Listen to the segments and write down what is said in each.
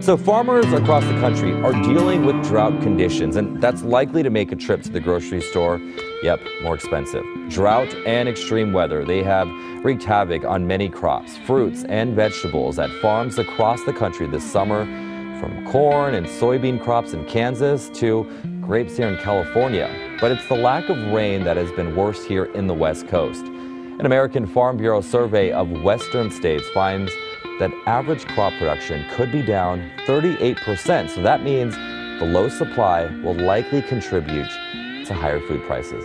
So farmers across the country are dealing with drought conditions, and that's likely to make a trip to the grocery store, more expensive. Drought and extreme weather, they have wreaked havoc on many crops, fruits, and vegetables at farms across the country this summer, from corn and soybean crops in Kansas to grapes here in California. But it's the lack of rain that has been worse here in the West Coast. An American Farm Bureau survey of western states finds that average crop production could be down 38%. So that means the low supply will likely contribute to higher food prices.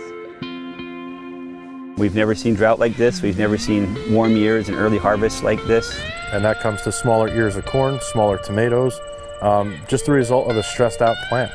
We've never seen drought like this. We've never seen warm years and early harvests like this. And that comes to smaller ears of corn, smaller tomatoes, just the result of a stressed out plant.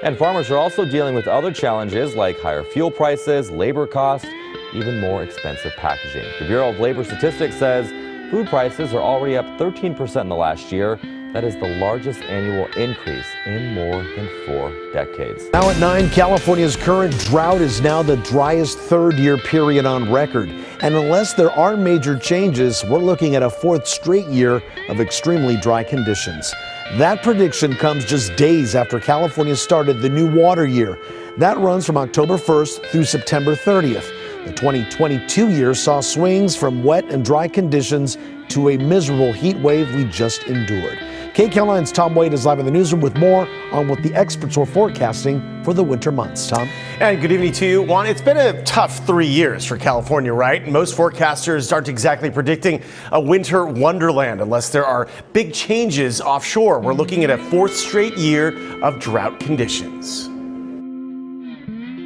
And farmers are also dealing with other challenges like higher fuel prices, labor costs, even more expensive packaging. The Bureau of Labor Statistics says food prices are already up 13% in the last year. That is the largest annual increase in more than 4 decades. Now at 9, California's current drought is now the driest third-year period on record. And unless there are major changes, we're looking at a 4th straight year of extremely dry conditions. That prediction comes just days after California started the new water year. That runs from October 1st through September 30th. The 2022 year saw swings from wet and dry conditions to a miserable heat wave we just endured. KCAL9's Tom Wade is live in the newsroom with more on what the experts were forecasting for the winter months. Tom? And good evening to you. Juan, it's been a tough 3 years for California, right? Most forecasters aren't exactly predicting a winter wonderland unless there are big changes offshore. We're looking at a 4th straight year of drought conditions.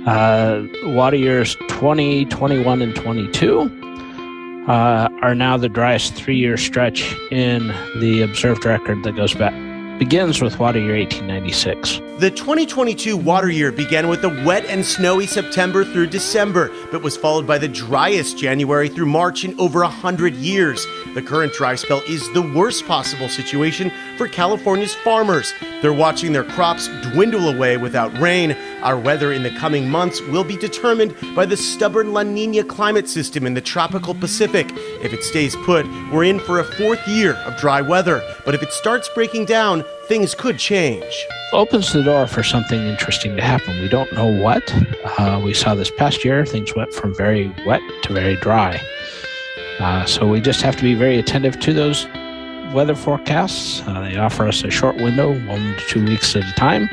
Water years 20, 21, and 22 are now the driest 3-year stretch in the observed record that begins with water year 1896. The 2022 water year began with a wet and snowy September through December, but was followed by the driest January through March in over 100 years. The current dry spell is the worst possible situation for California's farmers. They're watching their crops dwindle away without rain. Our weather in the coming months will be determined by the stubborn La Nina climate system in the tropical Pacific. If it stays put, we're in for a 4th year of dry weather. But if it starts breaking down, things could change. Opens the door for something interesting to happen. We don't know what. We saw this past year, things went from very wet to very dry. So we just have to be very attentive to those weather forecasts. They offer us a short window, 1 to 2 weeks at a time,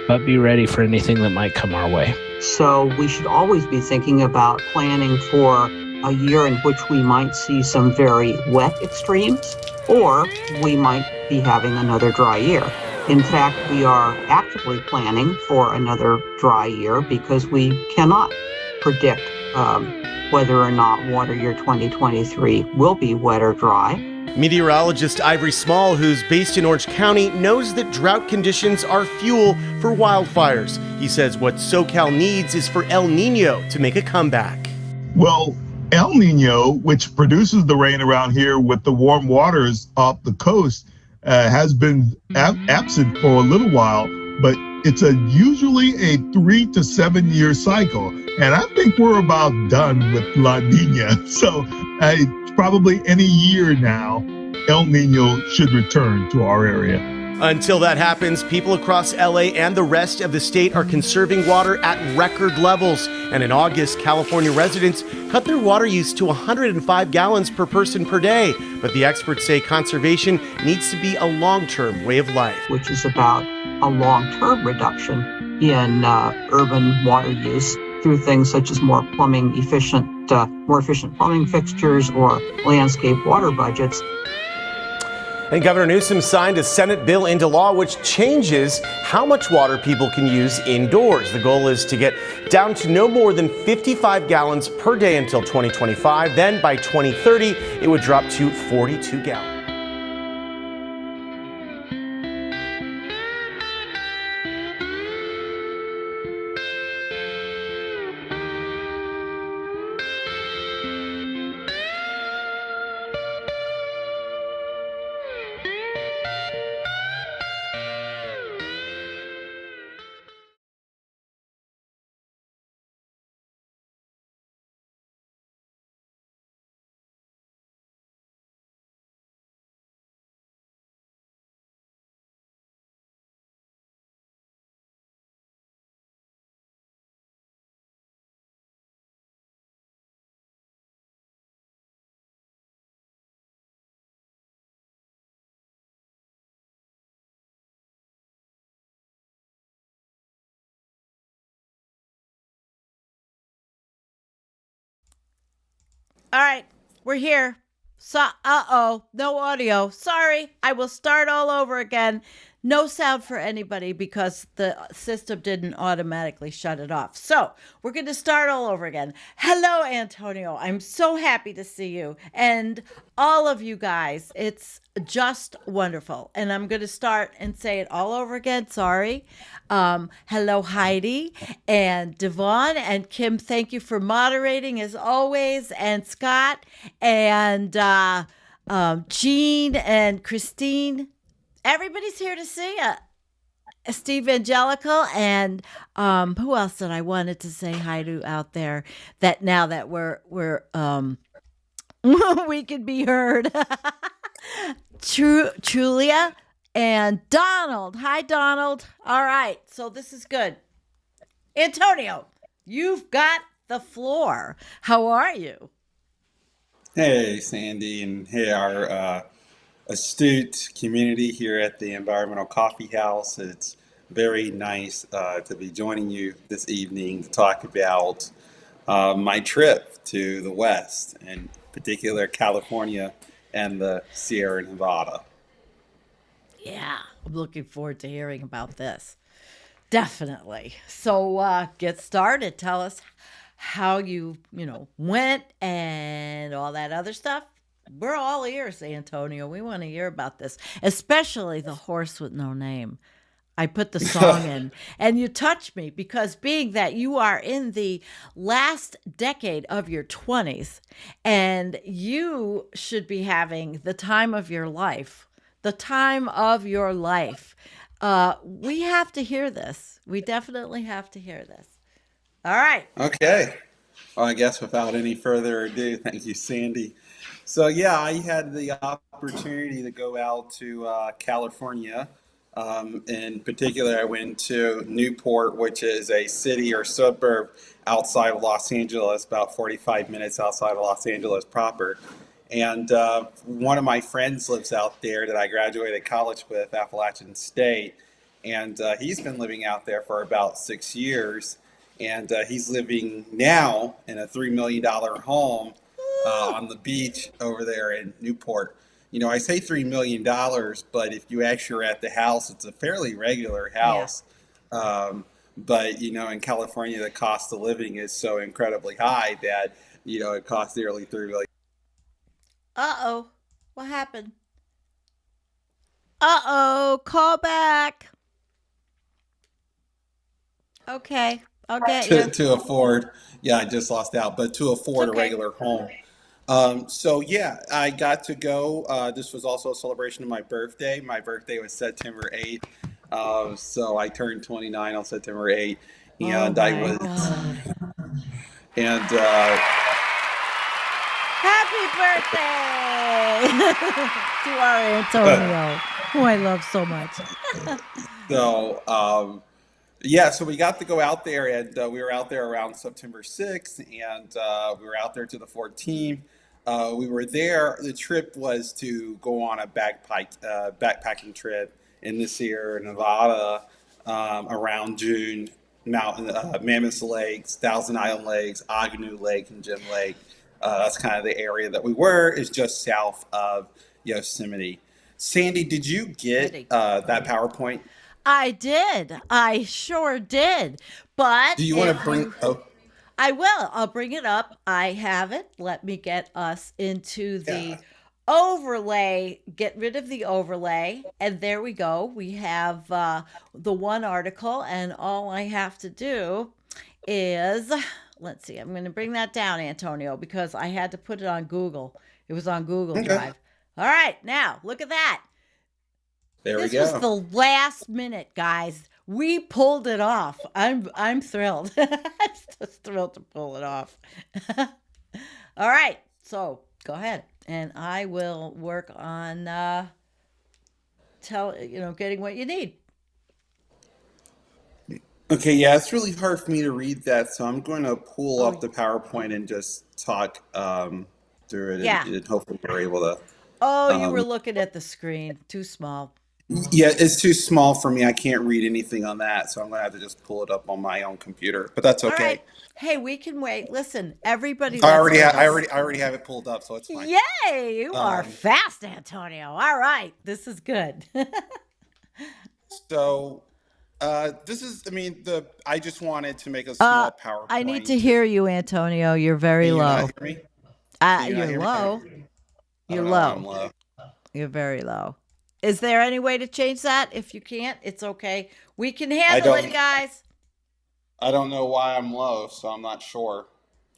but be ready for anything that might come our way. So we should always be thinking about planning for a year in which we might see some very wet extremes, or we might be having another dry year. In fact, we are actively planning for another dry year because we cannot predict whether or not water year 2023 will be wet or dry. Meteorologist Ivory Small, who's based in Orange County, knows that drought conditions are fuel for wildfires. He says what SoCal needs is for El Nino to make a comeback. Well, El Nino, which produces the rain around here with the warm waters off the coast, has been absent for a little while, but it's usually a 3 to 7 year cycle. And I think we're about done with La Nina. So probably any year now, El Nino should return to our area. Until that happens, people across LA and the rest of the state are conserving water at record levels. And in August, California residents cut their water use to 105 gallons per person per day. But the experts say conservation needs to be a long-term way of life. Which is about a long-term reduction in urban water use through things such as more efficient plumbing fixtures or landscape water budgets. And Governor Newsom signed a Senate bill into law which changes how much water people can use indoors. The goal is to get down to no more than 55 gallons per day until 2025. Then by 2030, it would drop to 42 gallons. All right, we're here. So, no audio. Sorry, I will start all over again. No sound for anybody because the system didn't automatically shut it off. So, we're going to start all over again. Hello, Antonio. I'm so happy to see you and all of you guys. It's just wonderful. And I'm going to start and say it all over again. Sorry. Hello, Heidi and Devon and Kim. Thank you for moderating as always. And Scott and Jean and Christine. Everybody's here to see you. Steve Angelical and who else did I wanted to say hi to out there? That now that we're we could be heard. Julia and Donald. Hi, Donald. All right, so this is good. Antonio, you've got the floor. How are you? Hey, Sandy, and hey, our astute community here at the Environmental Coffee House. It's very nice to be joining you this evening to talk about my trip to the West, in particular California and the Sierra Nevada. Yeah, I'm looking forward to hearing about this. Definitely. So get started. Tell us how you went and all that other stuff. We're all ears, Antonio. We want to hear about this, especially the horse with no name. I put the song in and you touched me because being that you are in the last decade of your 20s and you should be having the time of your life, the time of your life. We have to hear this. We definitely have to hear this. All right. Okay. Well, I guess without any further ado, thank you, Sandy. So yeah, I had the opportunity to go out to California. In particular, I went to Newport, which is a city or suburb outside of Los Angeles, about 45 minutes outside of Los Angeles proper. And one of my friends lives out there that I graduated college with, Appalachian State. And he's been living out there for about 6 years. And he's living now in a $3 million home on the beach over there in Newport. I say $3 million, but if you actually are at the house, it's a fairly regular house. Yeah. But, in California, the cost of living is so incredibly high that, it costs nearly $3 million. Uh-oh. What happened? Uh-oh. Call back. Okay. I'll get you. To afford, yeah, I just lost out, but to afford a regular home. So yeah, I got to go. This was also a celebration of my birthday. My birthday was September 8th. So I turned 29 on September 8th. And I was, and happy birthday to our Antonio, who I love so much. So, yeah, so we got to go out there, and we were out there around September 6th, and we were out there to the 14th. We were there. The trip was to go on a backpacking trip in the Sierra Nevada around June. Mammoth Lakes, Thousand Island Lakes, Agnew Lake, and Jim Lake. That's kind of the area that we were. Is just south of Yosemite. Sandy, did you get that PowerPoint? I did. I sure did. But do you want to bring? I will. I'll bring it up. I have it. Let me get us into the overlay. Get rid of the overlay. And there we go. We have the one article. And all I have to do is, let's see. I'm going to bring that down, Antonio, because I had to put it on Google. It was on Google Drive. All right. Now, look at that. There we go. This was the last minute, guys. We pulled it off. I'm thrilled. I'm just thrilled to pull it off. All right. So go ahead, and I will work on getting what you need. Okay. Yeah, it's really hard for me to read that, so I'm going to pull up the PowerPoint and just talk through it, and hopefully we're able to. Oh, you were looking at the screen. Too small. Yeah, it's too small for me. I can't read anything on that, so I'm gonna have to just pull it up on my own computer. But that's All right. okay. Hey, we can wait. Listen, everybody that's with us. I already have it pulled up, so it's fine. Yay, you are Um, fast, Antonio. All right, this is good. so this is, I mean, I just wanted to make a uh, small I need to PowerPoint. hear you, Antonio. You're very Can you not low. hear me? Can you not You're hear me? low. I You're don't know why I'm low. low. You're very low. Is there any way to change that? If you can't, it's okay. We can I handle it, don't guys. I don't know why I'm low, so I'm not sure.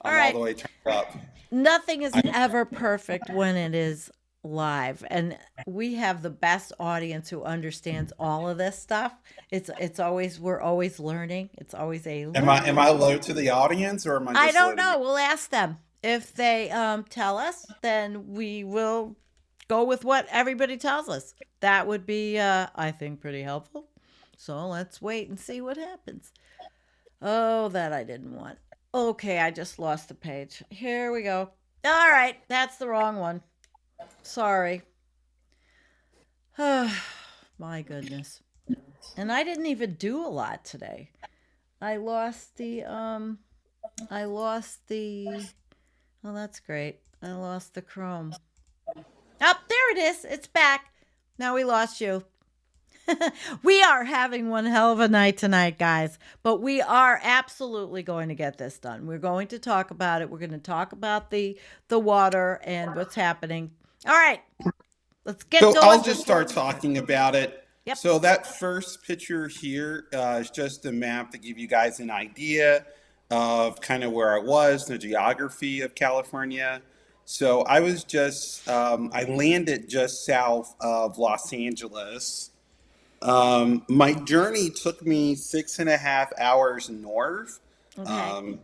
All I'm all right. the way turned up. Nothing is I, ever perfect when it is live, and we have the best audience who understands all of this stuff. It's always we're always learning. It's always a am I learning. low to the audience, or am I I just low don't to you? know. We'll ask them. If they tell us, then we will go with what everybody tells us. That would be, I think, pretty helpful. So let's wait and see what happens. Oh, that I didn't want. Okay, I just lost the page. Here we go. All right, that's the wrong one. Sorry. My goodness. And I didn't even do a lot today. I lost I lost the Oh, that's great. I lost the Chrome. Oh, there it is. It's back. Now we lost you. We are having one hell of a night tonight, guys, but we are absolutely going to get this done. We're going to talk about it. We're going to talk about the water and what's happening. All right, let's get So I'll going. just start talking about it. Yep. So that first picture here is just a map to give you guys an idea of kind of where I was, the geography of California. So I was just, I landed just south of Los Angeles. My journey took me 6.5 hours north, Okay.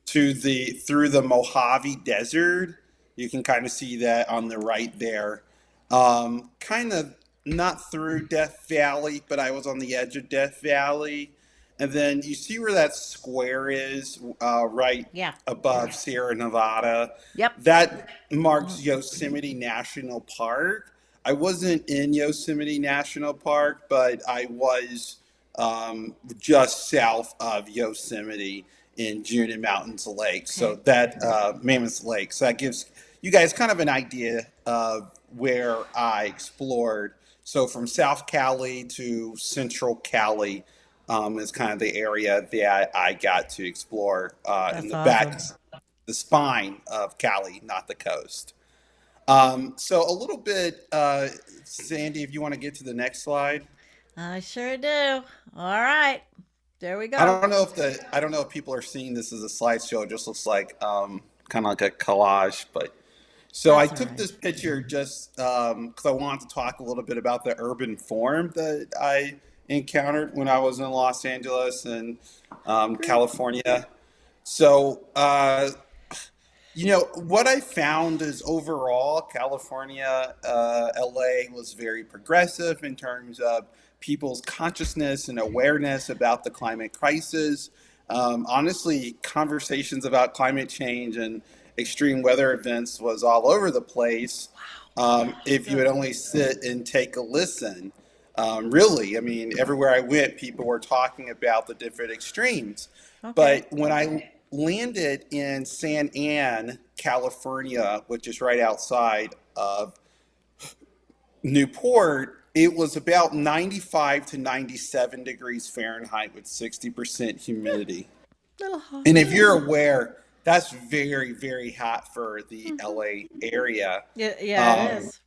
to through the Mojave Desert. You can kind of see that on the right there. Kind of not through Death Valley, but I was on the edge of Death Valley. And then you see where that square is, right Yeah. above Sierra Nevada. Yep. That marks Yosemite National Park. I wasn't in Yosemite National Park, but I was just south of Yosemite in Juneau Mountains Lake. So Okay. that Mammoth Lake. So that gives you guys kind of an idea of where I explored. So from South Cali to Central Cali is kind of the area that I got to explore in That's the back, awesome. the spine of Cali, not the coast. So a little bit, Sandy, if you want to get to the next slide. I sure do. All right. There we I go. don't know if I don't know if people are seeing this as a slideshow. It just looks like kind of like a collage. But so I That's all took right. this picture just because I wanted to talk a little bit about the urban form that I encountered when I was in Los Angeles and Great. California. So what I found is overall, California, LA was very progressive in terms of people's consciousness and awareness about the climate crisis. Honestly, conversations about climate change and extreme weather events was all over the place. If you would Good. only sit and take a listen. Really, I mean, everywhere I went, people were talking about the different extremes. Okay. But when I landed in San Ann, California, which is right outside of Newport, it was about 95 to 97 degrees Fahrenheit with 60% humidity. Little hot. And if you're aware, that's very, very hot for the Mm-hmm. LA area. Yeah, it Um, is.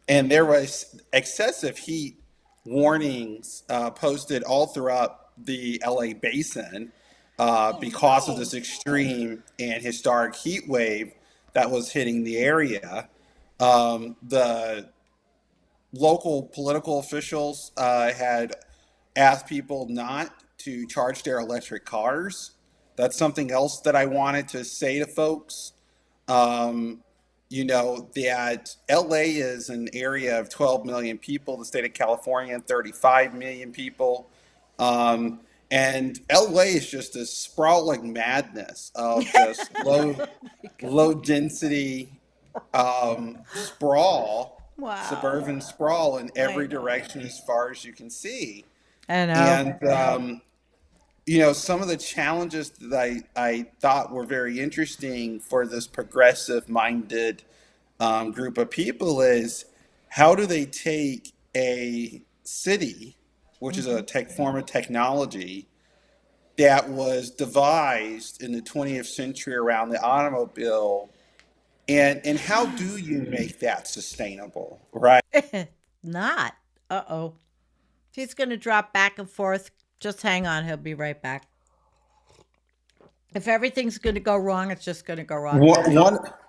and there was excessive heat warnings posted all throughout the LA basin because of this extreme and historic heat wave that was hitting the area. The local political officials had asked people not to charge their electric cars. That's something else that I wanted to say to folks. Um, that LA is an area of 12 million people, the state of California, 35 million people. Um, and LA is just a sprawling madness of just Oh my God. low density sprawl Wow. suburban sprawl in I every know. direction as far as you can see. I know. And, some of the challenges that I thought were very interesting for this progressive minded group of people is how do they take a city, which is a form of technology that was devised in the 20th century around the automobile, and how do you make that sustainable, right? Not. Uh-oh. He's going to drop back and forth. Just hang on. He'll be right back. If everything's going to go wrong, it's just going to go wrong.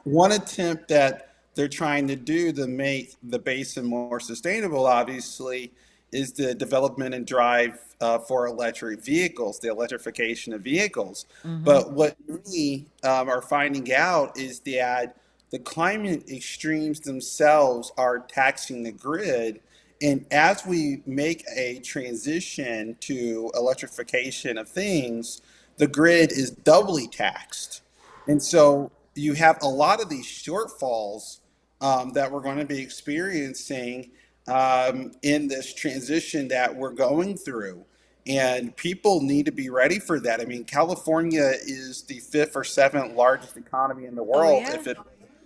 One attempt that they're trying to do to make the basin more sustainable, obviously, is the development and drive for electric vehicles, the electrification of vehicles. But what we are finding out is that the climate extremes themselves are taxing the grid. And as we make a transition to electrification of things, the grid is doubly taxed. And so you have a lot of these shortfalls that we're going to be experiencing in this transition that we're going through. And people need to be ready for that. I mean, California is the fifth or seventh largest economy in the Oh, world, yeah. if it's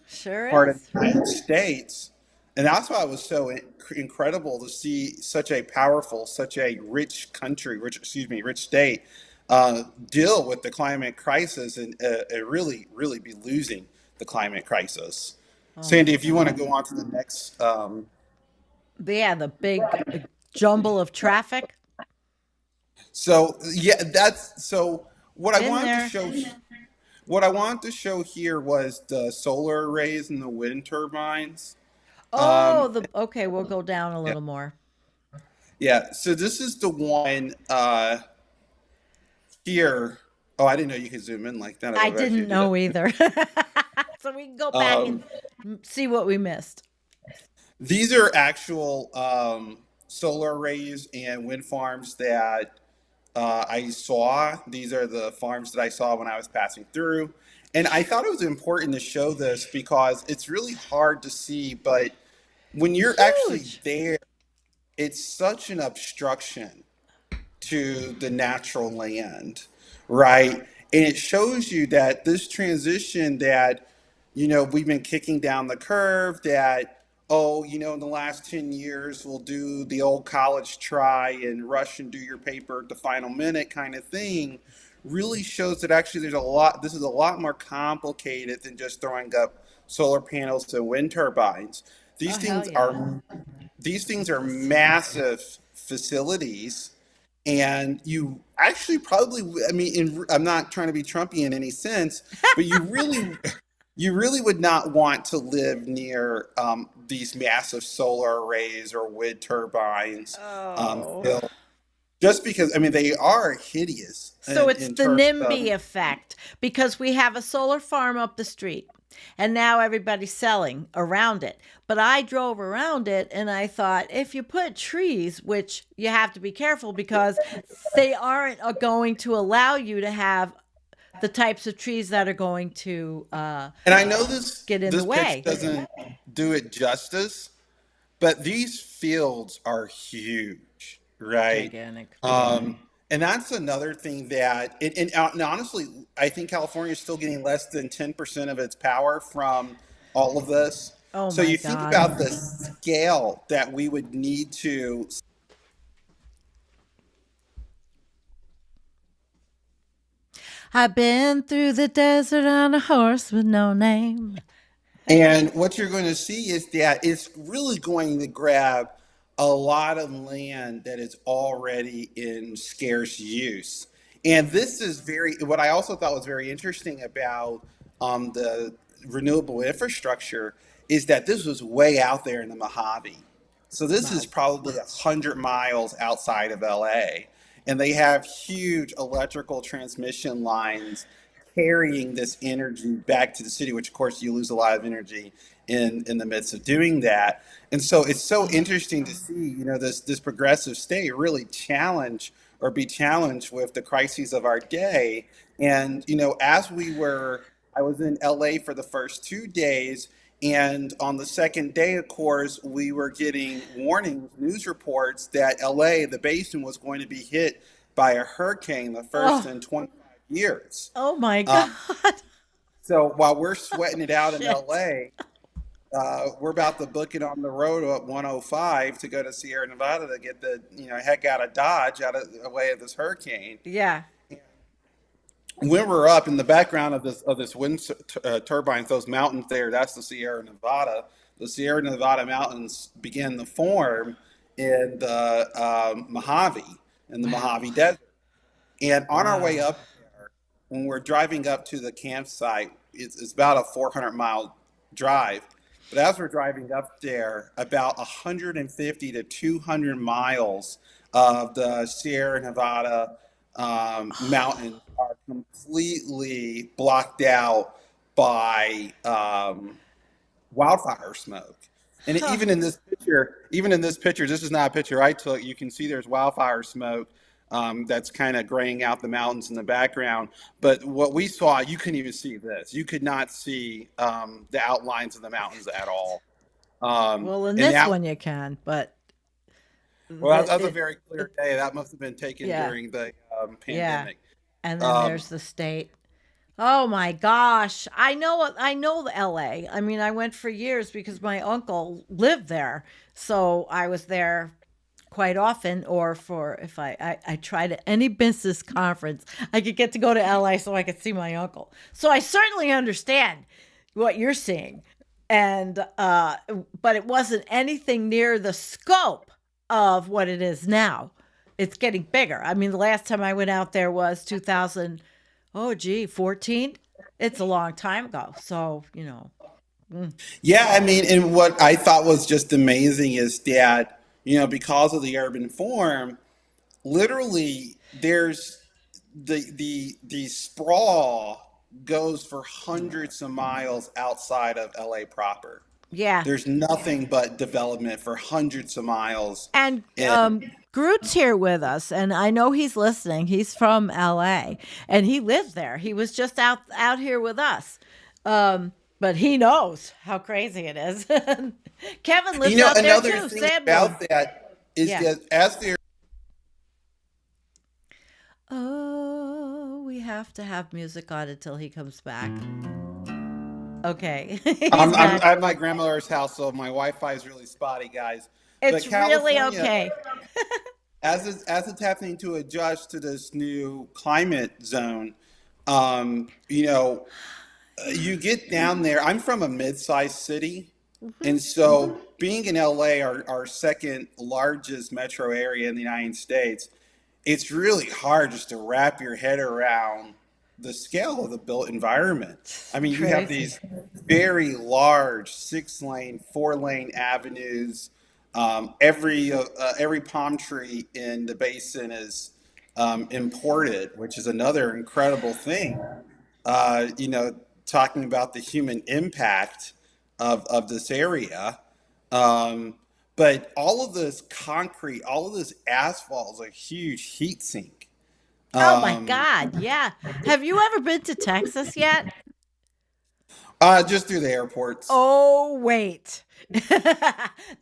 Sure part of is. the United States. And that's why it was so incredible to see such a powerful, such a rich country, rich state, deal with the climate crisis and really, really be losing the climate crisis. Oh, Sandy, my if you want to God. go on to the next. Yeah, the big jumble of traffic. So yeah, so what I Been wanted to there. show. What I wanted to show here was the solar arrays and the wind turbines. Oh, Um, okay, we'll go down a yeah, little more. yeah. So this is the one here. Oh, I didn't know you could zoom in like that. I I would actually didn't do that. know either. So we can go back and Um, see what we missed. these are actual solar arrays and wind farms that I saw. These are the farms that I saw when I was passing through. And I thought it was important to show this because it's really hard to see, but when you're actually Huge. there, it's such an obstruction to the natural land, right? And it shows you that this transition that, we've been kicking down the curve that, oh, in the last 10 years, we'll do the old college try and rush and do your paper at the final minute kind of thing, really shows that actually this is a lot more complicated than just throwing up solar panels and wind turbines. Oh, These hell things yeah. are these things are massive facilities, and you actually probably, I mean, I'm not trying to be Trumpy in any sense, but you really would not want to live near these massive solar arrays or wind turbines, Oh. built, just because, I mean, they are hideous So it's in the terms of. NIMBY effect because we have a solar farm up the street and now everybody's selling around it. But I drove around it and I thought if you put trees, which you have to be careful because they aren't going to allow you to have the types of trees that are going to And I know this get in the this picture way. doesn't do it justice, but these fields are huge, right? Gigantic. And that's another thing that, and honestly, I think California is still getting less than 10% of its power from all of this. Oh So my you think God. about the scale that we would need to. I've been through the desert on a horse with no name. And what you're going to see is that it's really going to grab a lot of land that is already in scarce use. And this is what I also thought was very interesting about the renewable infrastructure is that this was way out there in the Mojave. So this is Wow. probably 100 miles outside of LA. And they have huge electrical transmission lines carrying this energy back to the city, which of course you lose a lot of energy in the midst of doing that. And so it's so interesting to see, this progressive state really be challenged with the crises of our day. And, I was in LA for the first 2 days, And on the second day, of course, we were getting warnings, news reports that LA, the basin, was going to be hit by a hurricane, the first Oh, in 25 years. oh my God. Um, so while we're sweating it out in Shit. LA, we're about to book it on the road at 105 to go to Sierra Nevada to get the heck out of Dodge, out of the way of this hurricane. Yeah. When we're up in the background of this wind turbines, those mountains there, that's the Sierra Nevada. The Sierra Nevada mountains begin to form in the Mojave Desert. And on our way Wow. up there, when we're driving up to the campsite, it's about a 400-mile drive. But as we're driving up there, about 150 to 200 miles of the Sierra Nevada mountains are completely blocked out by wildfire smoke. And Huh. even in this picture, this is not a picture I took. You can see there's wildfire smoke that's kind of graying out the mountains in the background. But what we saw, you couldn't even see this. You could not see the outlines of the mountains at all. Well, in And this that, one you can, but well, that was a it, very clear day. That must have been taken yeah, during the yeah. pandemic. And then Um, there's the state. Oh my gosh. I know the LA. I mean, I went for years because my uncle lived there. So I was there quite often, or for if I tried at any business conference, I could get to go to LA so I could see my uncle. So I certainly understand what you're seeing. And but it wasn't anything near the scope of what it is now. It's getting bigger. I mean, the last time I went out there was 2000, oh gee, 14. It's a long time ago. So, mm, Yeah, I mean, and what I thought was just amazing is that, because of the urban form, literally there's the sprawl goes for hundreds of miles outside of LA proper. yeah. There's nothing but development for hundreds of miles. And And Groot's here with us, and I know he's listening. He's from LA, and he lives there. He was just out here with us, but he knows how crazy it is. Kevin lives out there another too. thing Sanborn. about that is Yeah. that as they're Oh, we have to have music on until he comes back. Okay, he's I'm back. at my grandmother's house, so my Wi-Fi is really spotty, guys. But It's really California, okay. as it's happening to adjust to this new climate zone, you get down there. I'm from a mid-sized city, and so being in LA, our second largest metro area in the United States, it's really hard just to wrap your head around the scale of the built environment. I mean, you have Crazy. these very large 6-lane, 4-lane avenues. Every palm tree in the basin is imported, which is another incredible thing. Uh, you know, Talking about the human impact of this area. Um, but all of this concrete, all of this asphalt is a huge heat sink. Oh my Um, God, yeah. Have you ever been to Texas yet? just through the airports. Oh, wait.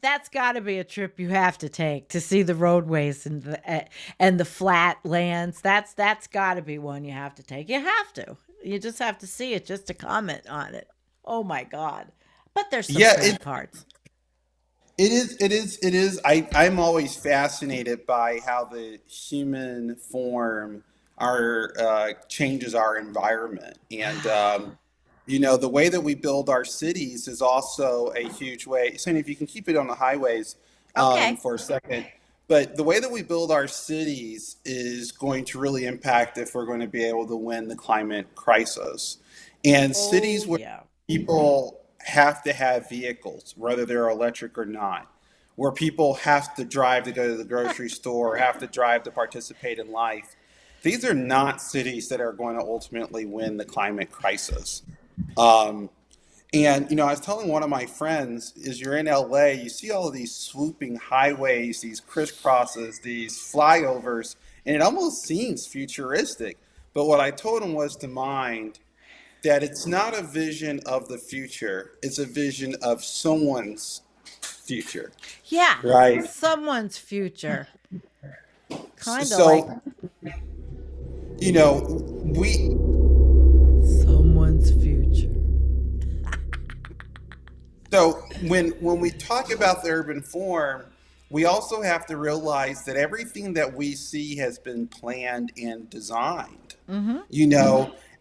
That's got to be a trip you have to take to see the roadways and the flat lands. That's got to be one you have to take. You have to. You just have to see it just to comment on it. Oh my God. But there's some Yeah, pretty parts. it is. It is. It is. I'm always fascinated by how the human form changes our environment, and the way that we build our cities is also a huge way. Sandy, if you can keep it on the highways Okay. for a second, but the way that we build our cities is going to really impact if we're going to be able to win the climate crisis. And cities Oh where yeah. people have to have vehicles, whether they're electric or not, where people have to drive to go to the grocery store, have to drive to participate in life. These are not cities that are going to ultimately win the climate crisis. Um, I was telling one of my friends, is you're in LA, you see all of these swooping highways, these crisscrosses, these flyovers, and it almost seems futuristic. But what I told him was to mind that it's not a vision of the future, it's a vision of someone's future, Yeah, right? someone's future. Kind of like So, we someone's future. So when we talk about the urban form, we also have to realize that everything that we see has been planned and designed.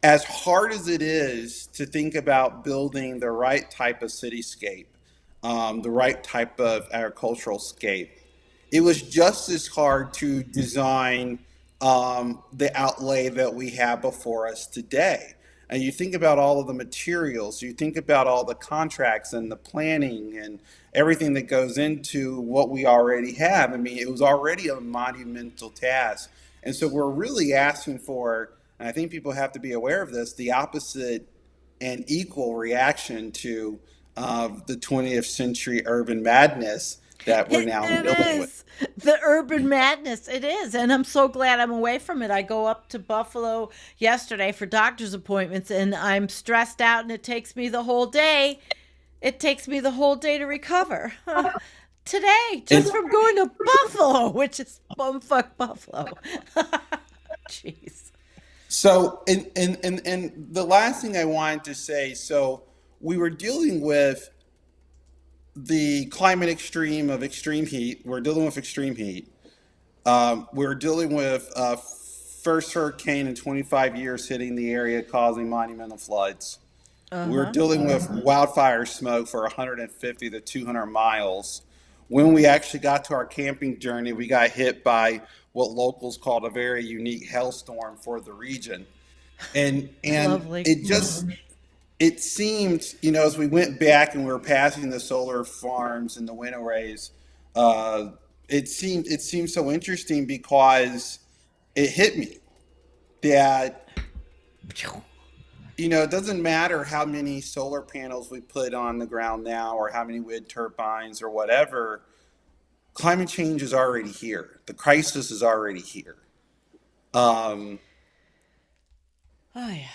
As hard as it is to think about building the right type of cityscape, the right type of agricultural scape, it was just as hard to design the outlay that we have before us today. And you think about all of the materials, you think about all the contracts and the planning and everything that goes into what we already have. I mean, it was already a monumental task. And so we're really asking for, and I think people have to be aware of this, the opposite and equal reaction to the 20th century urban madness that we're now dealing with. The urban madness. It is. And I'm so glad I'm away from it. I go up to Buffalo yesterday for doctor's appointments and I'm stressed out and it takes me the whole day. It takes me the whole day to recover. Today, just from going to Buffalo, which is bumfuck Buffalo. Jeez. So, and the last thing I wanted to say, so we were dealing with the climate extreme of extreme heat. We're dealing with extreme heat. We're dealing with first hurricane in 25 years hitting the area, causing monumental floods. We're dealing with wildfire smoke for 150 to 200 miles. When we actually got to our camping journey, we got hit by what locals called a very unique hailstorm for the region. And Lovely. it seemed, as we went back and we were passing the solar farms and the wind arrays, it seemed so interesting because it hit me that, it doesn't matter how many solar panels we put on the ground now or how many wind turbines or whatever, climate change is already here. The crisis is already here. Oh, yeah.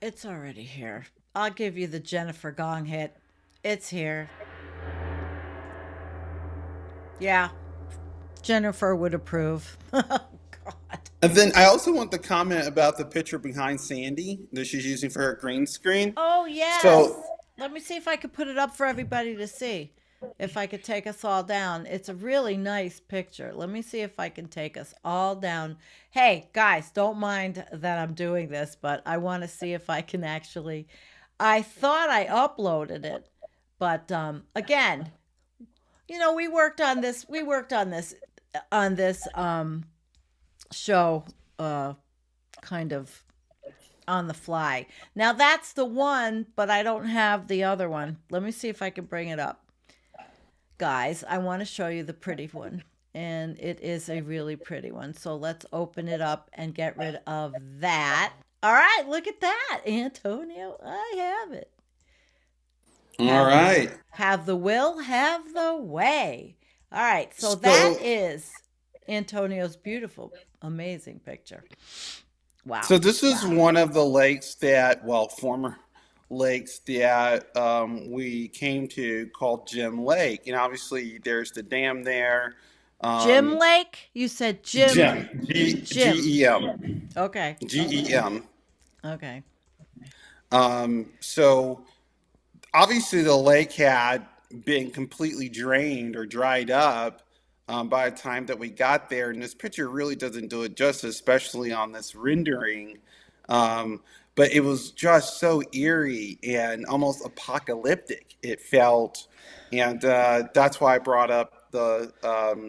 It's already here. I'll give you the Jennifer Gong hit. It's here. Yeah. Jennifer would approve. Oh, God. And then I also want to comment about the picture behind Sandy that she's using for her green screen. Oh, yes. So, let me see if I could put it up for everybody to see. If I could take us all down. It's a really nice picture. Let me see if I can take us all down. Hey, guys, don't mind that I'm doing this, but I want to see if I can actually... I thought I uploaded it, but again, we worked on this. We worked on this show kind of on the fly. Now that's the one, but I don't have the other one. Let me see if I can bring it up. Guys, I want to show you the pretty one, and it is a really pretty one. So let's open it up and get rid of that. All right, look at that, Antonio. I have it. All right. Have the will, have the way. All right, so that is Antonio's beautiful, amazing picture. Wow. So this is one of the lakes that, former lakes that we came to called Gem Lake. And obviously there's the dam there. Gem Lake? You said Gem. Gem. G-E-M. Okay. G-E-M. Okay. So obviously the lake had been completely drained or dried up by the time that we got there. And this picture really doesn't do it justice, especially on this rendering. But it was just so eerie and almost apocalyptic, it felt. And that's why I brought up the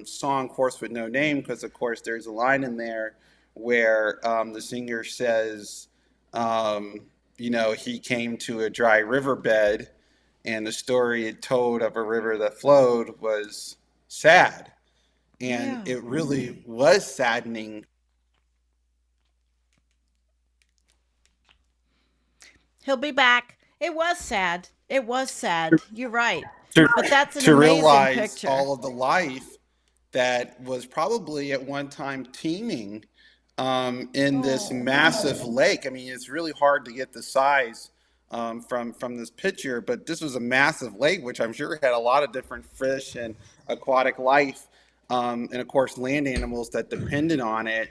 song Horse with No Name, because, of course, there's a line in there where the singer says, he came to a dry riverbed, and the story it told of a river that flowed was sad. And it really was saddening. He'll be back. It was sad. It was sad. You're right. But that's an to amazing realize picture. all of the life that was probably at one time teeming in this massive lake. I mean, it's really hard to get the size from this picture, but this was a massive lake, which I'm sure had a lot of different fish and aquatic life, and of course land animals that depended on it.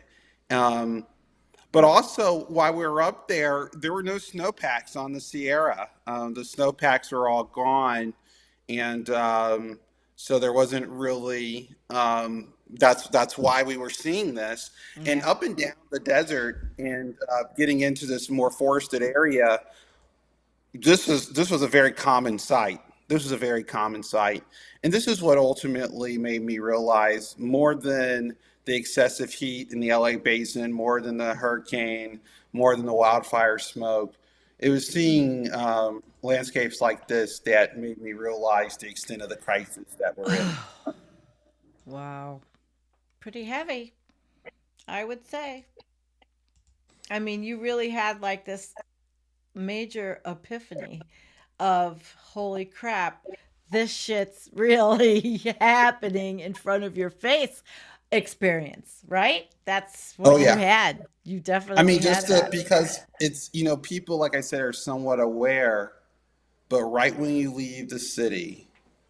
But also, while we were up there, there were no snowpacks on the Sierra. The snowpacks were all gone, and so there wasn't really. That's why we were seeing this. And up and down the desert, and getting into this more forested area, this was a very common sight. This was a very common sight, and this is what ultimately made me realize more than the excessive heat in the LA basin, more than the hurricane, more than the wildfire smoke. It was seeing landscapes like this that made me realize the extent of the crisis that we're in. Wow. Pretty heavy, I would say. I mean, you really had like this major epiphany of holy crap, this shit's really happening in front of your face experience, right? That's Oh what you yeah. had. You I definitely mean, had just that. because it's, people, like I said, are somewhat aware, but right when you leave the city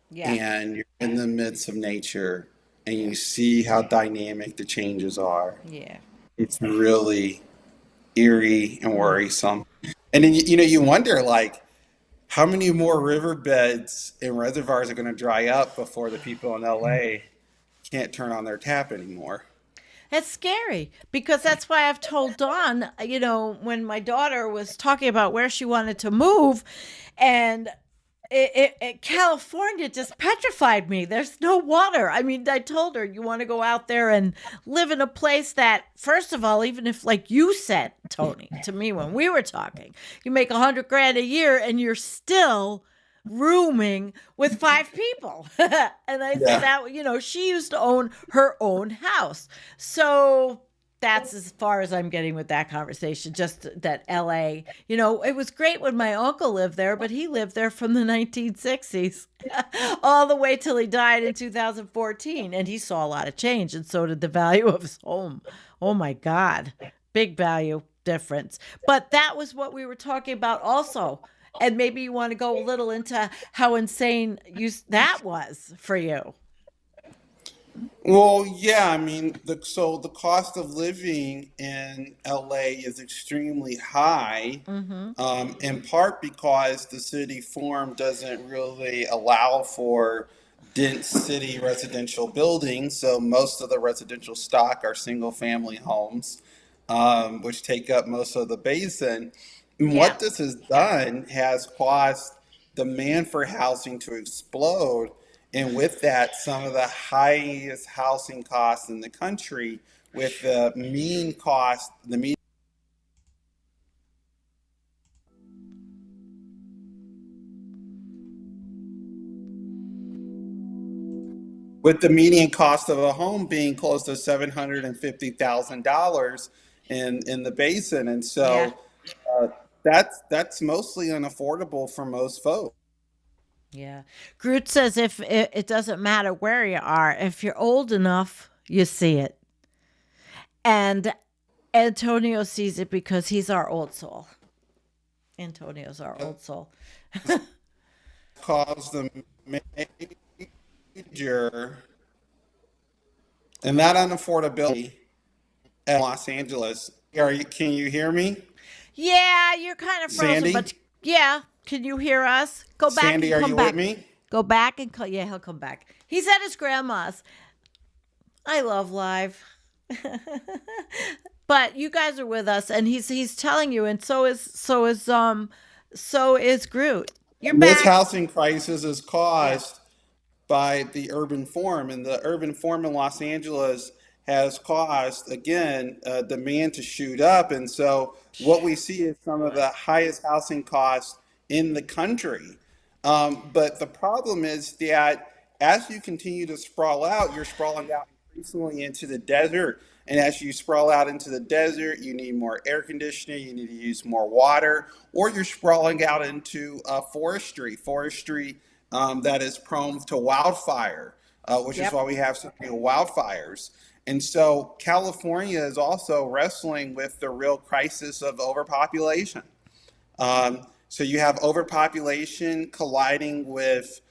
Yeah. and you're in the midst of nature and you see how dynamic the changes are, Yeah. it's really eerie and Mm. worrisome. And then, you wonder, like, how many more riverbeds and reservoirs are going to dry up before the people in LA can't turn on their tap anymore? That's scary because that's why I've told Dawn, when my daughter was talking about where she wanted to move, and California just petrified me. There's no water. I mean, I told her, you want to go out there and live in a place that, first of all, even if, like you said, Tony, to me when we were talking, you make 100 grand a year and you're still rooming with 5 people. And I said Yeah. that, she used to own her own house. So that's as far as I'm getting with that conversation. Just that LA, it was great when my uncle lived there, but he lived there from the 1960s all the way till he died in 2014. And he saw a lot of change, and so did the value of his home. Oh my God, big value difference. But that was what we were talking about also. And maybe you want to go a little into how insane that was for you. Well, yeah, I mean, so the cost of living in LA is extremely high, Mm-hmm. in part because the city form doesn't really allow for dense city residential buildings. So most of the residential stock are single family homes, which take up most of the basin. And Yeah. what this has done has caused demand for housing to explode. And with that, some of the highest housing costs in the country, with the mean cost, the mean with the median cost of a home being close to $750,000 in the basin. And Yeah. so that's mostly unaffordable for most folks. Yeah. Groot says if it doesn't matter where you are, if you're old enough, you see it. And Antonio sees it because he's our old soul. Antonio's our old soul. Caused the major and that unaffordability in Los Angeles. Can you hear me? Yeah, you're kind of frozen, Sandy? but yeah, can you hear us? Go back Sandy, and are come you back. with me? Go back and yeah, he'll come back. He's at his grandma's. I love live. But you guys are with us, and he's telling you, and so is Groot. You're And this back. housing crisis is Yeah. caused by the urban form, and the urban form in Los Angeles has caused, again, demand to shoot up. And so what we see is some of the highest housing costs in the country. But the problem is that as you continue to sprawl out, you're sprawling out increasingly into the desert. And as you sprawl out into the desert, you need more air conditioning, you need to use more water, or you're sprawling out into forestry that is prone to wildfire, which is Yep. why we have so many wildfires. And so California is also wrestling with the real crisis of overpopulation. So you have overpopulation colliding with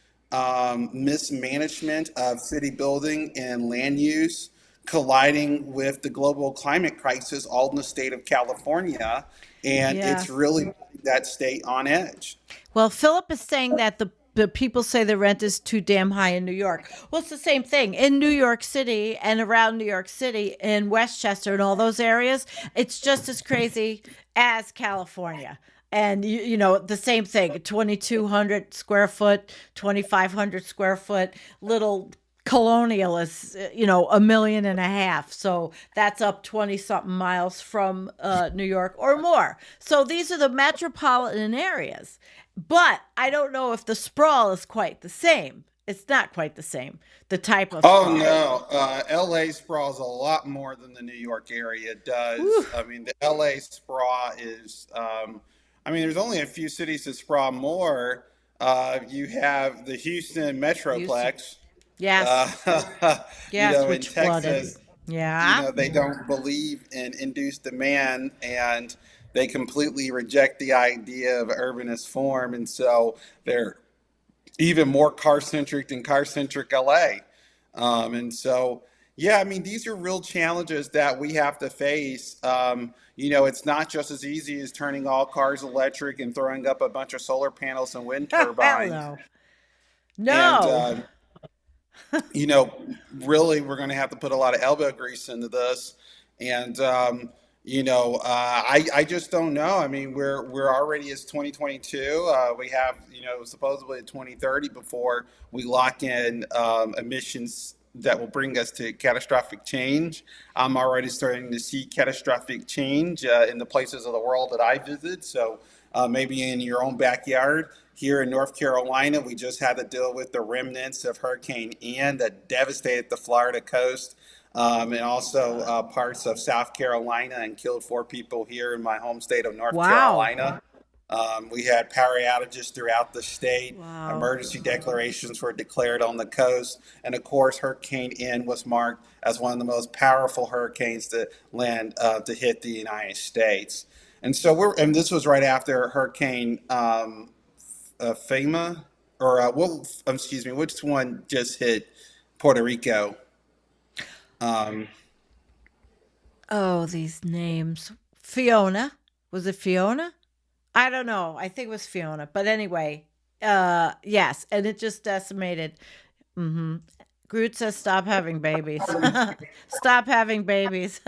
mismanagement of city building and land use, colliding with the global climate crisis, all in the state of California. And Yeah. it's really putting that state on edge. Well, Philip is saying that the people say the rent is too damn high in New York. Well, it's the same thing in New York City and around New York City, in Westchester and all those areas. It's just as crazy as California. And you know the same thing, 2,200 square foot, 2,500 square foot little colonial is, you know, 1.5 million. So that's up 20 something miles from New York or more. So these are the metropolitan areas. But I don't know if the sprawl is quite the same. It's not quite the same, the type of Oh sprawl. no, LA sprawls a lot more than the New York area does. Whew. I mean, the LA sprawl is, I mean, there's only a few cities that sprawl more. You have the Houston Metroplex. Yes. Yes, In which flooded. Texas, Yeah. they don't believe in induced demand, and they completely reject the idea of urbanist form. And so they're even more car-centric than car-centric LA. And so, yeah, I mean, these are real challenges that we have to face. It's not just as easy as turning all cars electric and throwing up a bunch of solar panels and wind turbines. Hell no. And, really, we're going to have to put a lot of elbow grease into this. And, I just don't know. I mean, we're already as 2022. We have, supposedly 2030 before we lock in emissions that will bring us to catastrophic change. I'm already starting to see catastrophic change in the places of the world that I visit. So maybe in your own backyard. Here in North Carolina, we just had to deal with the remnants of Hurricane Ian that devastated the Florida coast. And also parts of South Carolina and killed 4 people here in my home state of North Carolina. We had power outages throughout the state. Wow. Emergency declarations were declared on the coast. And of course, Hurricane Ian was marked as one of the most powerful hurricanes to land to hit the United States. And so this was right after Hurricane FEMA, or which one just hit Puerto Rico? These names. Fiona. Was it Fiona? I don't know. I think it was Fiona. But anyway, yes. And it just decimated. Mm-hmm. Groot says, stop having babies. Stop having babies.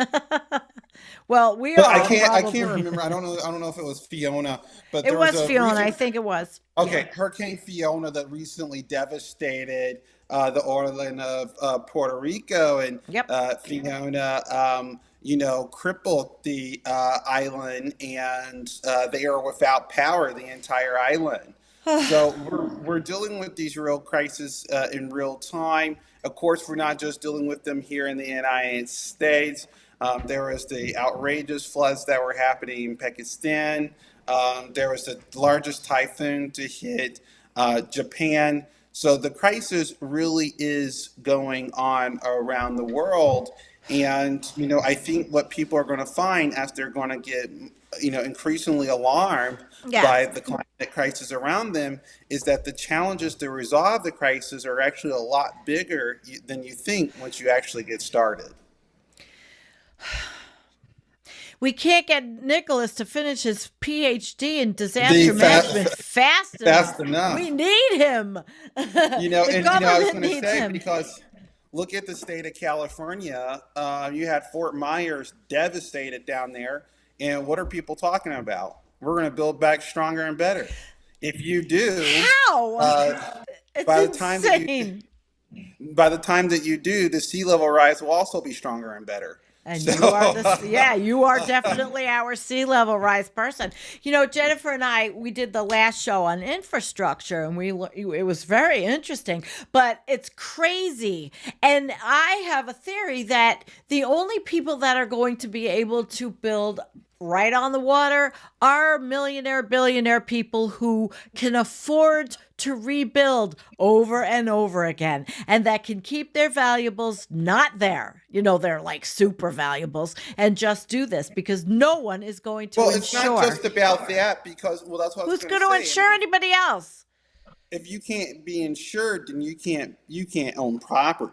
Well, we are. I can't remember. I don't know if it was Fiona, but it was Fiona. I think it was. Okay, Yeah. Hurricane Fiona that recently devastated the island of Puerto Rico, and Fiona, crippled the island, and they are without power, the entire island. So we're dealing with these real crises in real time. Of course, we're not just dealing with them here in the United States. There was the outrageous floods that were happening in Pakistan. There was the largest typhoon to hit Japan. So the crisis really is going on around the world. And, I think what people are going to find as they're going to get, increasingly alarmed by the climate crisis around them is that the challenges to resolve the crisis are actually a lot bigger than you think once you actually get started. We can't get Nicholas to finish his PhD in disaster management fast enough. We need him. I was going to say, because look at the state of California. You had Fort Myers devastated down there. And what are people talking about? We're going to build back stronger and better. If you do, how? It's by the insane. By the time that you do, the sea level rise will also be stronger and better. And you are definitely our sea level rise person. Jennifer and I, we did the last show on infrastructure, and it was very interesting, but it's crazy. And I have a theory that the only people that are going to be able to build right on the water are millionaire, billionaire people who can afford to rebuild over and over again, and that can keep their valuables not there. They're like super valuables, and just do this because no one is going to Well, it's insure. not just about that because, well, that's what I was Who's going going to to say. insure anybody else? If you can't be insured, then you can't own property.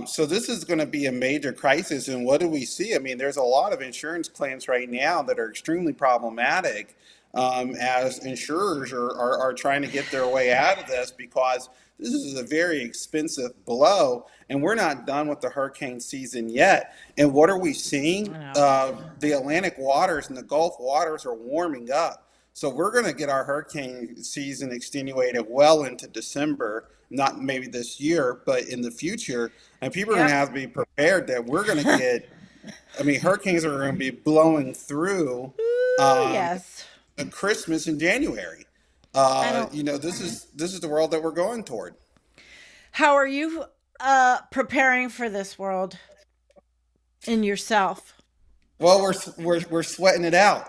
So this is going to be a major crisis. And what do we see? I mean, there's a lot of insurance claims right now that are extremely problematic, as insurers are trying to get their way out of this, because this is a very expensive blow, and we're not done with the hurricane season yet. And what are we seeing? The Atlantic waters and the Gulf waters are warming up. So we're going to get our hurricane season extenuated well into December, not maybe this year, but in the future. And people are going to have to be prepared that we're going to get, hurricanes are going to be blowing through Yes. Christmas in January. This is the world that we're going toward. How are you preparing for this world in yourself? Well, we're sweating it out.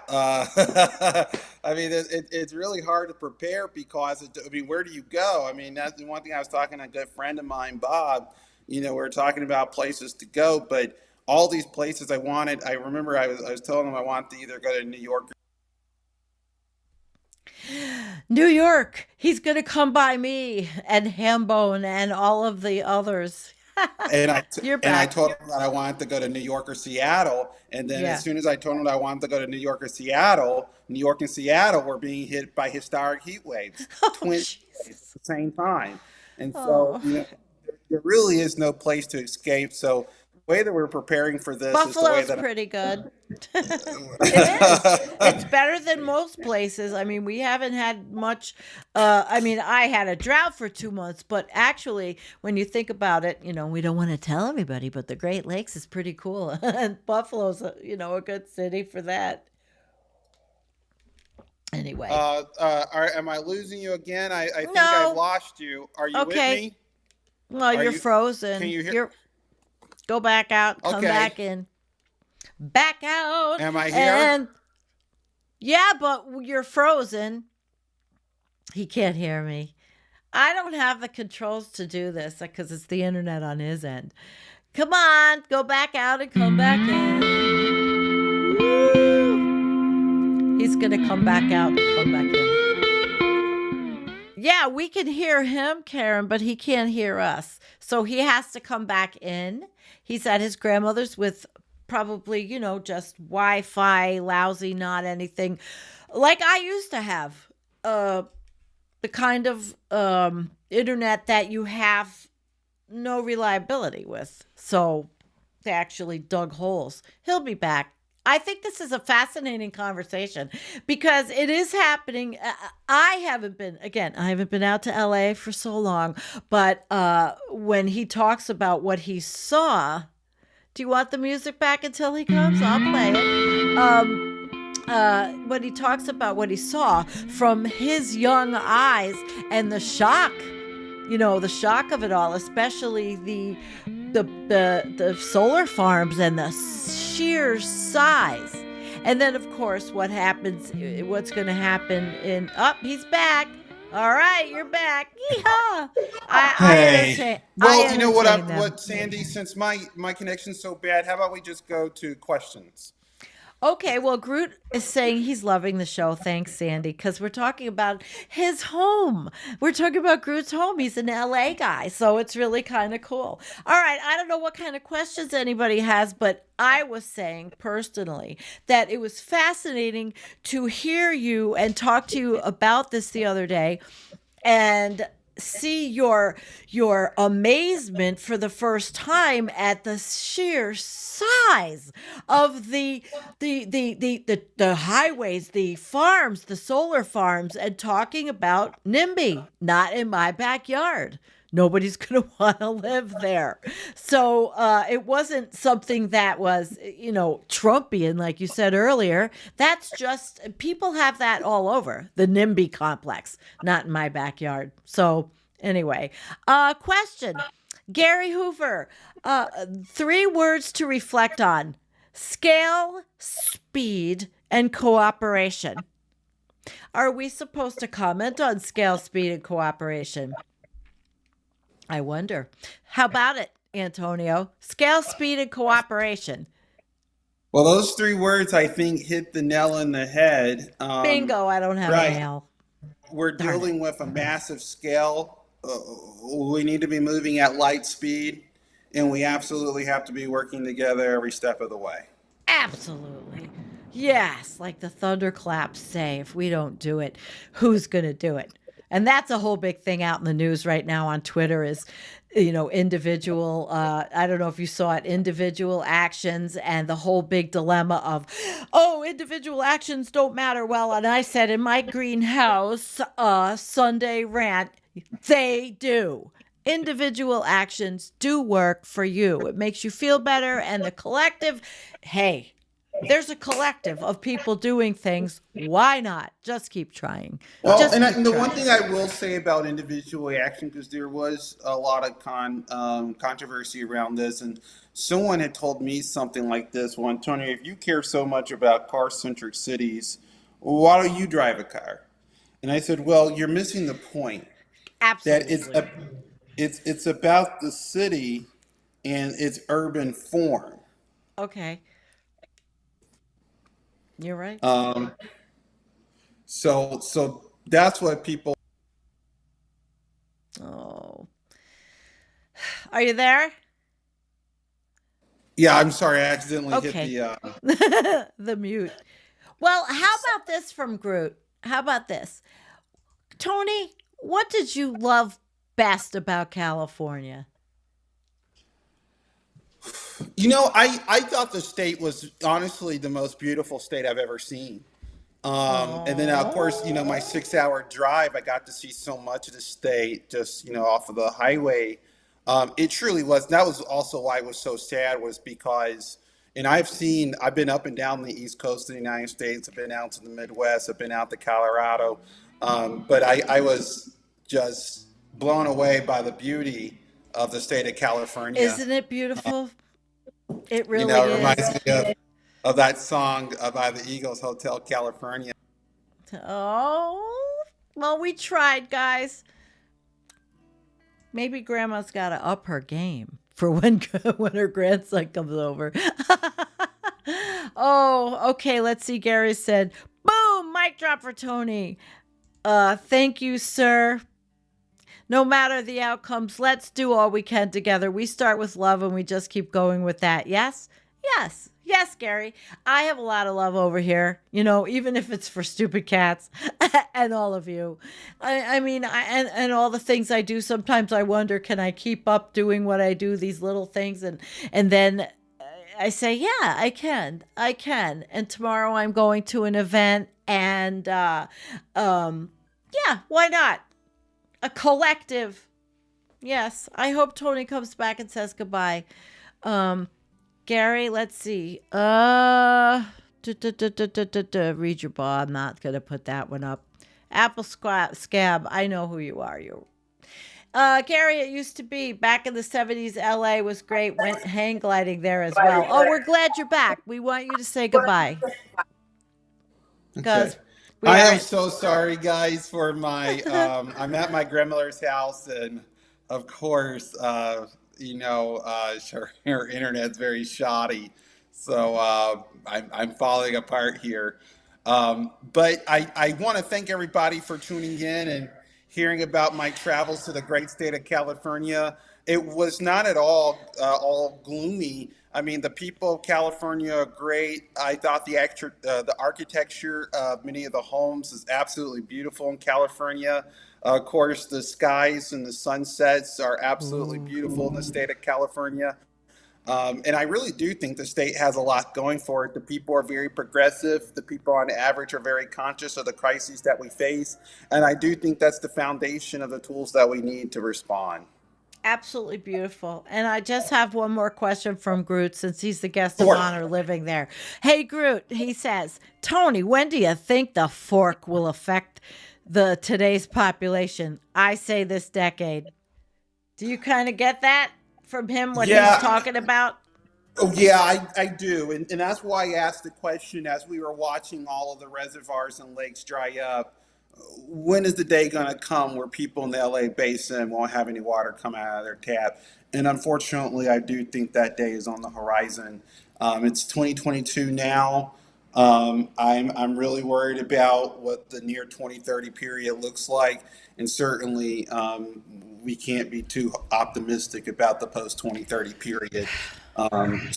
It's really hard to prepare because where do you go? That's the one thing I was talking to a good friend of mine, Bob. We're talking about places to go, but all these places I remember I was telling him I wanted to either go to New York. New York. He's going to come by me and Hambone and all of the others. And I told him that I wanted to go to New York or Seattle. And then as soon as I told him that I wanted to go to New York or Seattle, New York and Seattle were being hit by historic heat waves, twins at the same time. And so there really is no place to escape. So the way that we're preparing for this Buffalo's is the way that pretty good. It is. It's better than most places. We haven't had much. I had a drought for 2 months, but actually, when you think about it, we don't want to tell everybody, but the Great Lakes is pretty cool, and Buffalo's, a good city for that. Anyway, am I losing you again? I think No. I've lost you. Are you with me? Well, you're frozen. Can you hear? Go back out. Come back in. Back out. Am I here? And yeah, but you're frozen. He can't hear me. I don't have the controls to do this because it's the internet on his end. Come on, go back out and come back in. Woo. He's going to come back out and come back in. Yeah, we can hear him, Karen, but he can't hear us. So he has to come back in. He's at his grandmother's with probably, just Wi-Fi, lousy, not anything. Like I used to have the kind of internet that you have no reliability with. So they actually dug holes. He'll be back. I think this is a fascinating conversation because it is happening. I haven't been out to LA for so long, but when he talks about what he saw, do you want the music back until he comes? I'll play it. When he talks about what he saw from his young eyes and the shock, the shock of it all, especially the solar farms and the sheer size. And then, of course, what's going to happen he's back. All right, you're back. Yeehaw! You know what, Sandy? Since my connection's so bad, how about we just go to questions? Okay, well, Groot is saying he's loving the show. Thanks, Sandy, because we're talking about his home. We're talking about Groot's home. He's an LA guy, so it's really kind of cool. All right, I don't know what kind of questions anybody has, but I was saying personally that it was fascinating to hear you and talk to you about this the other day and see your amazement for the first time at the sheer size of the highways, the farms, the solar farms, and talking about NIMBY, not in my backyard. Nobody's going to want to live there. So it wasn't something that was, Trumpian, like you said earlier. That's just, people have that all over, the NIMBY complex, not in my backyard. So anyway, question. Gary Hoover, 3 words to reflect on. Scale, speed, and cooperation. Are we supposed to comment on scale, speed, and cooperation? I wonder. How about it, Antonio? Scale, speed, and cooperation. Well, those three words I think hit the nail on the head. Bingo, I don't have a Right. nail. We're Darn it. dealing with a massive scale. We need to be moving at light speed, and we absolutely have to be working together every step of the way. Absolutely. Yes, like the thunderclaps say, if we don't do it, who's going to do it? And that's a whole big thing out in the news right now on Twitter is, individual, I don't know if you saw it, individual actions and the whole big dilemma of, individual actions don't matter. Well, and I said in my greenhouse Sunday rant, they do. Individual actions do work for you. It makes you feel better. And the collective, hey, there's a collective of people doing things. Why not? Just keep trying. Well, Just and keep the trying. one thing I will say about individual action, because there was a lot of controversy around this, and someone had told me something like this: "Well, Antonio, if you care so much about car-centric cities, why don't you drive a car?" And I said, "Well, you're missing the point. That Absolutely. it's about the city and its urban form." Okay. You're right. So that's what people. Oh. Are you there? Yeah, I'm sorry, I accidentally Okay. hit the. The mute. Well, how about this from Groot? How about this? Tony, what did you love best about California? I thought the state was honestly the most beautiful state I've ever seen. And then, of course, my 6-hour drive, I got to see so much of the state just, off of the highway. It truly was. That was also why it was so sad, was because, and I've been up and down the East Coast of the United States. I've been out to the Midwest. I've been out to Colorado. But I was just blown away by the beauty of the state of California. Isn't it beautiful? It really It is. reminds me of that song by the Eagles, Hotel California. Oh, well, we tried, guys. Maybe Grandma's got to up her game for when her grandson comes over. Oh, okay. Let's see. Gary said, "Boom, mic drop for Tony." Thank you, sir. No matter the outcomes, let's do all we can together. We start with love and we just keep going with that. Yes? Yes. Yes, Gary. I have a lot of love over here, even if it's for stupid cats and all of you. I mean, and all the things I do. Sometimes I wonder, can I keep up doing what I do, these little things? And then I say, yeah, I can. And tomorrow I'm going to an event and, yeah, why not? A collective. Yes. I hope Tony comes back and says goodbye. Gary, let's see. Read your ball. I'm not going to put that one up. Apple Scab. I know who you are. Gary, it used to be back in the 70s. LA was great. Went hang gliding there as well. Oh, we're glad you're back. We want you to say goodbye. Okay. I am so sorry, guys, for my. I'm at my grandmother's house, and of course, her internet's very shoddy, so I'm falling apart here. But I want to thank everybody for tuning in and hearing about my travels to the great state of California. It was not at all gloomy. I mean, the people of California are great. I thought the architecture of many of the homes is absolutely beautiful in California. Of course, the skies and the sunsets are absolutely beautiful in the state of California. And I really do think the state has a lot going for it. The people are very progressive. The people on average are very conscious of the crises that we face. And I do think that's the foundation of the tools that we need to respond. Absolutely beautiful. And I just have one more question from Groot, since he's the guest of honor living there. Hey, Groot, he says, Tony, when do you think the fork will affect today's population? I say this decade. Do you kind of get that from him, what he's talking about? Oh, yeah, I do. And that's why I asked the question as we were watching all of the reservoirs and lakes dry up. When is the day going to come where people in the LA basin won't have any water come out of their tap? And unfortunately, I do think that day is on the horizon. It's 2022 now. I'm really worried about what the near 2030 period looks like, and certainly we can't be too optimistic about the post 2030 period.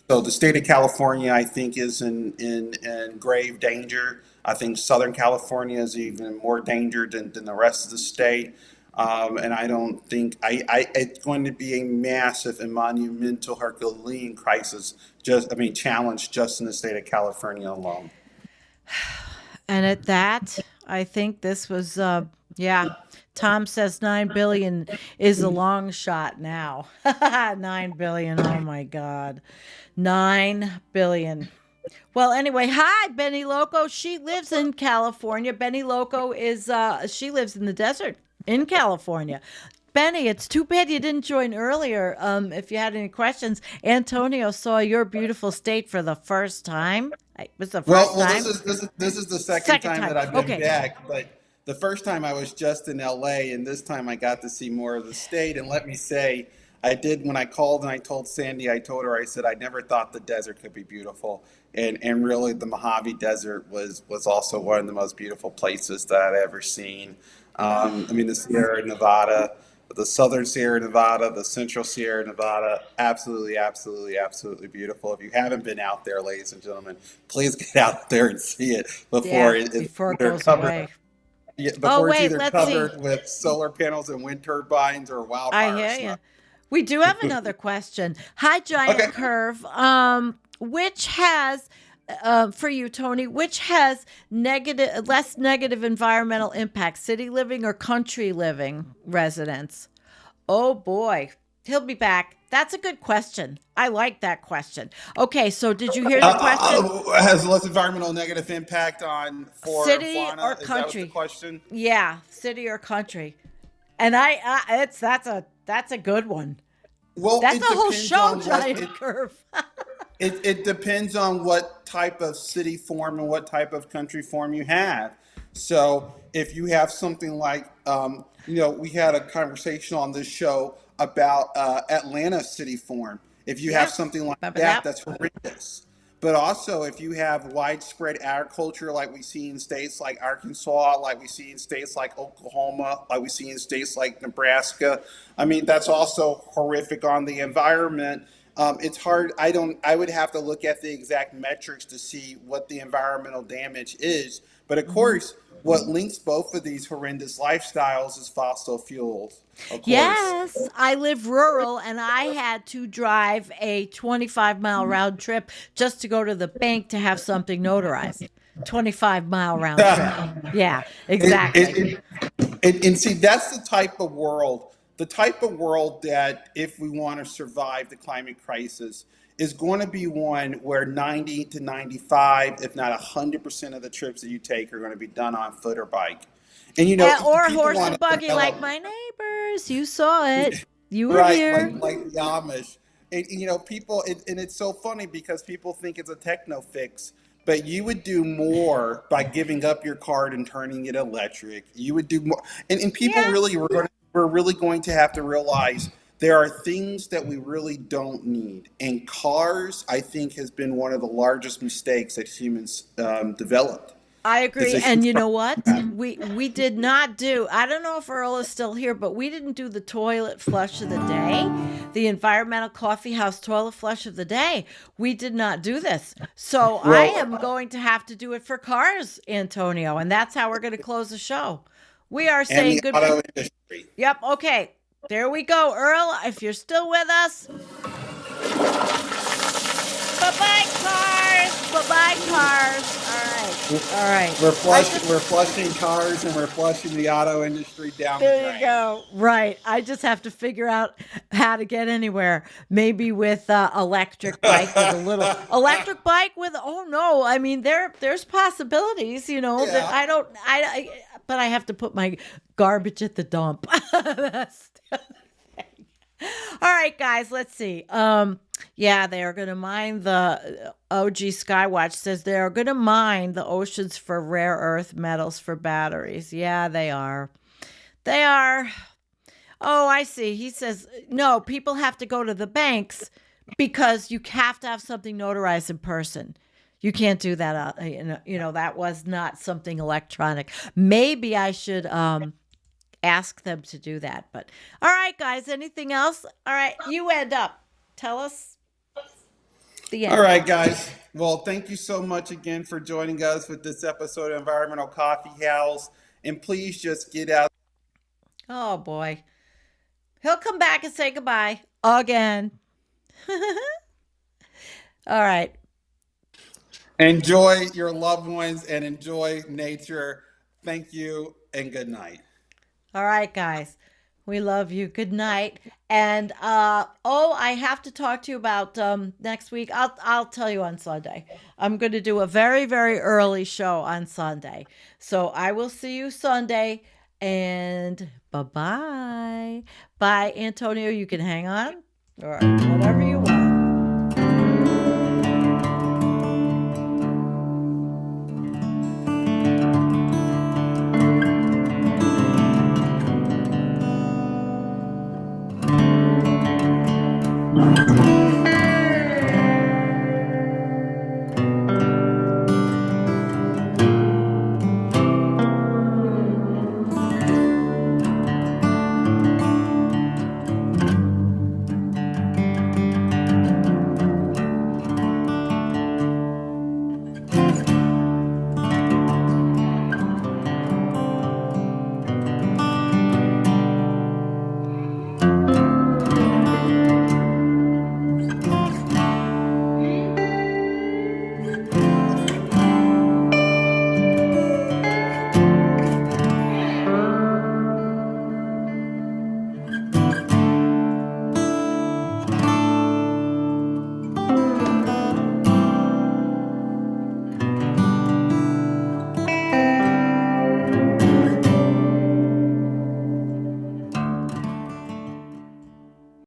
So the state of California, I think, is in grave danger. I think Southern California is even more danger than the rest of the state. And I don't think it's going to be a massive and monumental Herculean crisis. Challenge just in the state of California alone. And at that, I think this was, Tom says 9 billion is a long shot now. 9 billion. Oh my God. 9 billion. Well, anyway, hi, Benny Loco. She lives in California. Benny Loco she lives in the desert in California. Benny, it's too bad you didn't join earlier. If you had any questions, Antonio saw your beautiful state for the first time. It was the first time. This is the second time that I've been back, but the first time I was just in LA, and this time I got to see more of the state. And let me say, I did, when I called and I told Sandy, I said I never thought the desert could be beautiful. And really the Mojave Desert was also one of the most beautiful places that I'd ever seen. The Sierra Nevada, the Southern Sierra Nevada, the Central Sierra Nevada, absolutely, absolutely, absolutely beautiful. If you haven't been out there, ladies and gentlemen, please get out there and see it before it goes away. Yeah, before it's either covered with solar panels and wind turbines or wildfires. I hear you. We do have another question. Hi, Giant Curve. Which has, for you, Tony, which has less negative environmental impact, city living or country living residents? Oh, boy. He'll be back. That's a good question. I like that question. Okay, so did you hear the question? Has less environmental negative impact on city fauna? or Is country? That the question? Yeah, city or country. And that's a good one. Well, that's a whole show, Giant Curve. It depends on what type of city form and what type of country form you have. So if you have something like, we had a conversation on this show about Atlanta city form. If you have something like that, that's horrendous. But also, if you have widespread agriculture like we see in states like Arkansas, like we see in states like Oklahoma, like we see in states like Nebraska, that's also horrific on the environment. It's hard. I would have to look at the exact metrics to see what the environmental damage is. But of course, what links both of these horrendous lifestyles is fossil fuels. Yes, I live rural and I had to drive a 25-mile round trip just to go to the bank to have something notarized. 25-mile round trip. Yeah, exactly. And see, that's the type of world that if we want to survive the climate crisis is going to be one where 90 to 95, if not 100% of the trips that you take are going to be done on foot or bike. And or horse and buggy like my neighbors. You saw it. You were here. Like the Amish. And people, and it's so funny because people think it's a techno fix, but you would do more by giving up your car and turning it electric. You would do more. And people we're really going to have to realize there are things that we really don't need. And cars, I think, has been one of the largest mistakes that humans developed. I agree. And you know what? We did not do, I don't know if Earl is still here, but we didn't do the toilet flush of the day, the environmental coffee house toilet flush of the day. We did not do this. So I am going to have to do it for cars, Antonio. And that's how we're going to close the show. We are saying goodbye. Yep. Okay. There we go. Earl, if you're still with us. Bye-bye, cars. Bye-bye, cars. All right. We're flushing cars and we're flushing the auto industry down the drain. There you go. Right. I just have to figure out how to get anywhere. Maybe with electric bike with a little electric bike with. Oh no. I mean, there's possibilities. That but I have to put my garbage at the dump. That's the thing. All right, guys. Let's see. Yeah, they are going to mine the OG Skywatch says they are going to mine the oceans for rare earth metals for batteries. Yeah, they are. They are. Oh, I see. He says, no, people have to go to the banks because you have to have something notarized in person. You can't do that. That was not something electronic. Maybe I should ask them to do that. But all right, guys, anything else? All right, you end up. Tell us the end. All right, guys. Well, thank you so much again for joining us with this episode of Environmental Coffee House. And please just get out. Oh, boy. He'll come back and say goodbye again. All right. Enjoy your loved ones and enjoy nature. Thank you and good night. All right, guys. We love you. Good night. And I have to talk to you about next week. I'll tell you on Sunday. I'm going to do a very, very early show on Sunday. So I will see you Sunday. And bye-bye. Bye, Antonio. You can hang on or whatever you